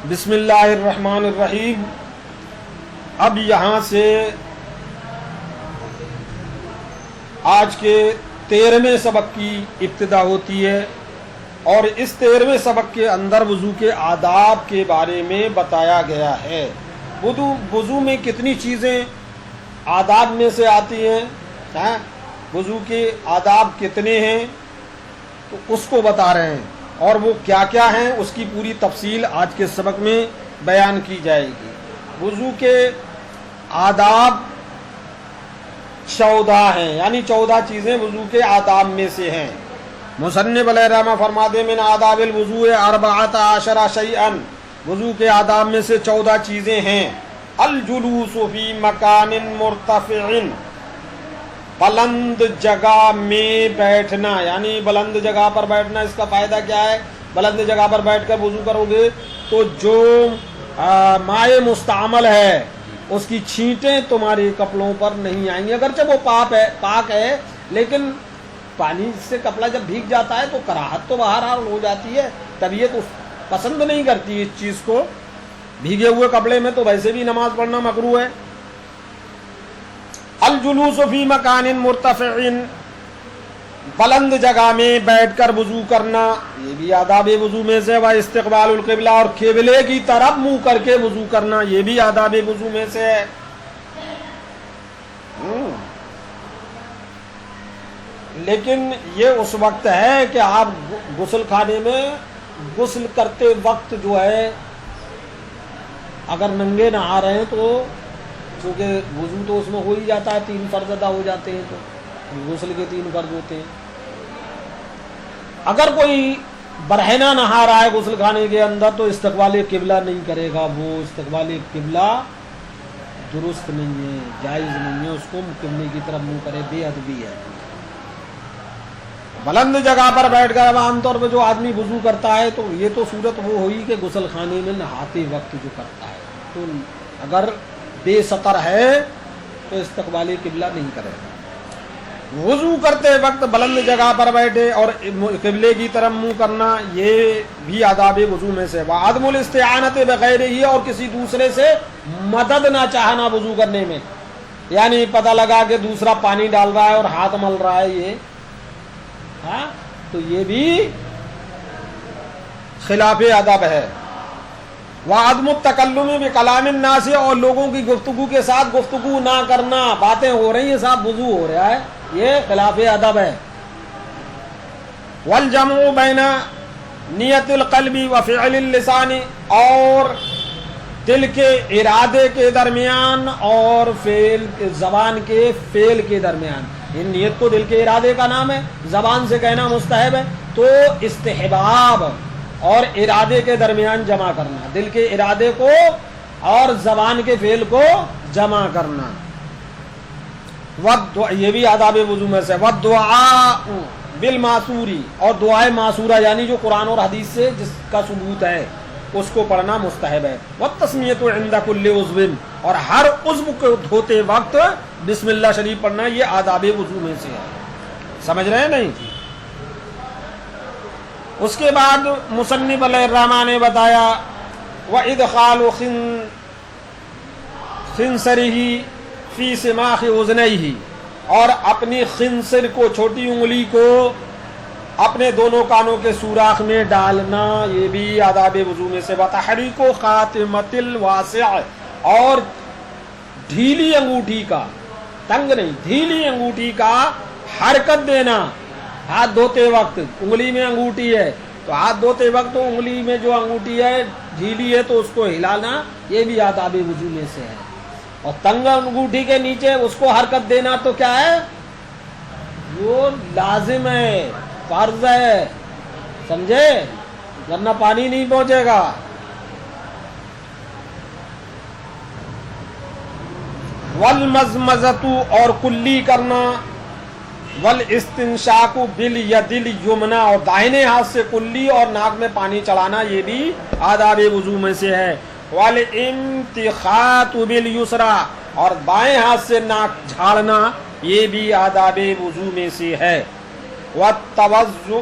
بسم اللہ الرحمن الرحیم۔ اب یہاں سے آج کے 13ویں سبق کی ابتدا ہوتی ہے، اور اس 13ویں سبق کے اندر وضو کے آداب کے بارے میں بتایا گیا ہے۔ وضو میں کتنی چیزیں آداب میں سے آتی ہیں، وضو کے آداب کتنے ہیں تو اس کو بتا رہے ہیں، اور وہ کیا کیا ہیں اس کی پوری تفصیل آج کے سبق میں بیان کی جائے گی۔ وضو کے آداب 14 ہیں، یعنی 14 چیزیں وضو کے آداب میں سے ہیں۔ مصنف علیہ الرحمہ فرماتے من آداب الوضوء 14 شیئا، وضو کے آداب میں سے 14 چیزیں ہیں۔ الجلوس فی مکان مرتفع، بلند جگہ میں بیٹھنا، یعنی بلند جگہ پر بیٹھنا۔ اس کا فائدہ کیا ہے؟ بلند جگہ پر بیٹھ کر وضو کرو گے تو جو مائع مستعمل ہے اس کی چھینٹیں تمہارے کپڑوں پر نہیں آئیں گی، اگرچہ وہ پاک ہے لیکن پانی سے کپڑا جب بھیگ جاتا ہے تو کراہت تو بہرحال ہو جاتی ہے، طبیعت پسند نہیں کرتی اس چیز کو۔ بھیگے ہوئے کپڑے میں تو ویسے بھی نماز پڑھنا مکروہ ہے۔ الجلوس فی مکان مرتفع، بلند جگہ میں بیٹھ کر وضو کرنا، یہ بھی آداب وضو میں سے۔ و استقبال القبلہ، اور قبلے کی طرف منہ کر کے وضو کرنا، یہ بھی آداب وضو میں سے ہے۔ لیکن یہ اس وقت ہے کہ آپ غسل خانے میں غسل کرتے وقت جو ہے اگر ننگے نہا رہے ہیں تو کیونکہ وضو تو اس میں ہو ہی جاتا ہے، 3 فرض ادا ہو جاتے ہیں، تو غسل کے 3 فرض ہوتے ہیں۔ اگر کوئی برہنہ نہا رہا ہے غسل خانے کے اندر تو استقبال قبلہ نہیں کرے گا، وہ استقبال قبلہ درست نہیں ہے، جائز نہیں ہے، اس کو قبلے کی طرف منہ کرے، بے ادبی ہے۔ بلند جگہ پر بیٹھ کر عام طور پہ جو آدمی وضو کرتا ہے تو یہ تو صورت وہ ہوئی کہ غسل خانے میں نہاتے وقت جو کرتا ہے، تو اگر بے سطر ہے تو استقبال قبلہ نہیں کرے گا۔ وضو کرتے وقت بلند جگہ پر بیٹھے اور قبلے کی طرف منہ کرنا، یہ بھی آداب وضو میں سے۔ وعدم الاستعانۃ بغیرہ، اور کسی دوسرے سے مدد نہ چاہنا وضو کرنے میں، یعنی پتہ لگا کہ دوسرا پانی ڈال رہا ہے اور ہاتھ مل رہا ہے، تو یہ بھی خلاف ادب ہے۔ وعدم التکلم بکلام الناس، اور لوگوں کی گفتگو کے ساتھ گفتگو نہ کرنا، باتیں ہو رہی ہیں صاحب وضو ہو رہا ہے، یہ خلاف ادب ہے۔ والجمع بین نیت القلب وفعل اللسان، اور دل کے ارادے کے درمیان اور زبان کے فعل کے درمیان، ان نیت کو دل کے ارادے کا نام ہے، زبان سے کہنا مستحب ہے، تو استحباب اور ارادے کے درمیان جمع کرنا، دل کے ارادے کو اور زبان کے فعل کو جمع کرنا، یہ بھی آداب وضو میں سے۔ والدعاء بالمعصوری، اور دعائے معصورہ یعنی جو قرآن اور حدیث سے جس کا ثبوت ہے اس کو پڑھنا مستحب ہے۔ والتسمیۃ عند کل عضو، اور ہر عضو کو دھوتے وقت بسم اللہ شریف پڑھنا، یہ آداب وضو میں سے ہے۔ سمجھ رہے ہیں نہیں؟ اس کے بعد مصنف علیہ الرحمہ نے بتایا وَإِدْخَالُ خِنْصَرِهِ فِي سِمَاخِ أُذُنَيْهِ، اور اپنی خنصر کو، چھوٹی انگلی کو اپنے دونوں کانوں کے سوراخ میں ڈالنا، یہ بھی آداب وضو میں سے۔ وَتَحْرِيكُ خَاتِمَةِ الْوَاسِعِ، اور ڈھیلی انگوٹھی کا، تنگ نہیں، ڈھیلی انگوٹھی کا حرکت دینا ہاتھ دھوتے وقت۔ انگلی میں انگوٹھی ہے تو ہاتھ دھوتے وقت تو انگلی میں جو انگوٹھی ہے ڈھیلی ہے تو اس کو ہلانا، یہ بھی آداب وضو میں سے ہے۔ اور تنگ انگوٹھی کے نیچے اس کو حرکت دینا تو کیا ہے؟ وہ لازم ہے، فرض ہے، سمجھے، ورنہ پانی نہیں پہنچے گا۔ والمزمزۃ، اور کلی کرنا۔ والاستنشاق بالید الیمنی، اور دائنے ہاتھ سے کلی اور ناک میں پانی چڑھانا، یہ بھی آداب وضو میں سے ہے۔ والامتخاط بالیسری، اور بائیں ہاتھ سے ناک جھاڑنا، یہ بھی آداب وضو میں سے ہے۔ والتوضؤ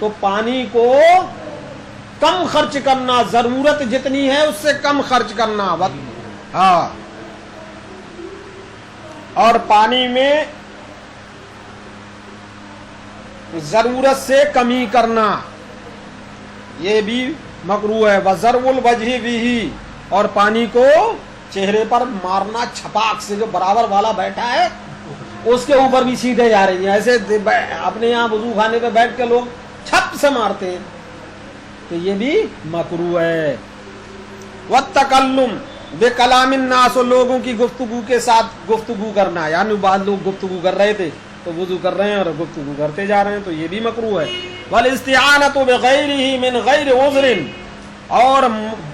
تو پانی کو کم خرچ کرنا، ضرورت جتنی ہے اس سے کم خرچ کرنا. ہاں، اور پانی میں ضرورت سے کمی کرنا یہ بھی مکروہ ہے. وضرب الوجہ بھی، اور پانی کو چہرے پر مارنا چھپاک سے، جو برابر والا بیٹھا ہے اس کے اوپر بھی سیدھے جا رہی ہیں. ایسے اپنے یہاں وضو خانے پہ بیٹھ کے لوگ چھپ سے مارتے ہیں تو یہ بھی مکروہ ہے. والتکلم بکلام الناس، لوگوں کی گفتگو کے ساتھ گفتگو کرنا، یعنی بعض لوگ گفتگو کر رہے تھے تو وضو کر رہے ہیں اور گفتگو کرتے جا رہے ہیں تو یہ بھی مکروہ ہے. والاستعانۃ بغیرہ من غیر عذر، اور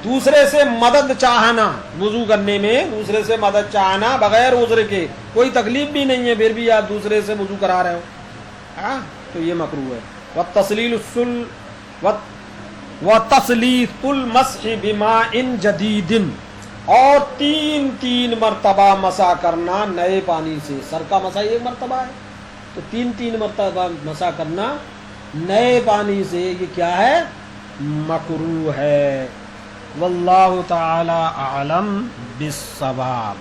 دوسرے سے مدد چاہنا وضو کرنے میں، دوسرے سے مدد چاہنا بغیر عذر کے، کوئی تکلیف بھی نہیں ہے پھر بھی آپ دوسرے سے وضو کرا رہے ہو تو یہ مکروہ ہے. وتسلیث المسح بماء جدید، اور تین مرتبہ مسح کرنا نئے پانی سے. سر کا مسح ایک مرتبہ ہے تو تین مرتبہ مسح کرنا نئے پانی سے، یہ کیا ہے؟ مکروہ ہے. واللہ تعالی اعلم بالصواب.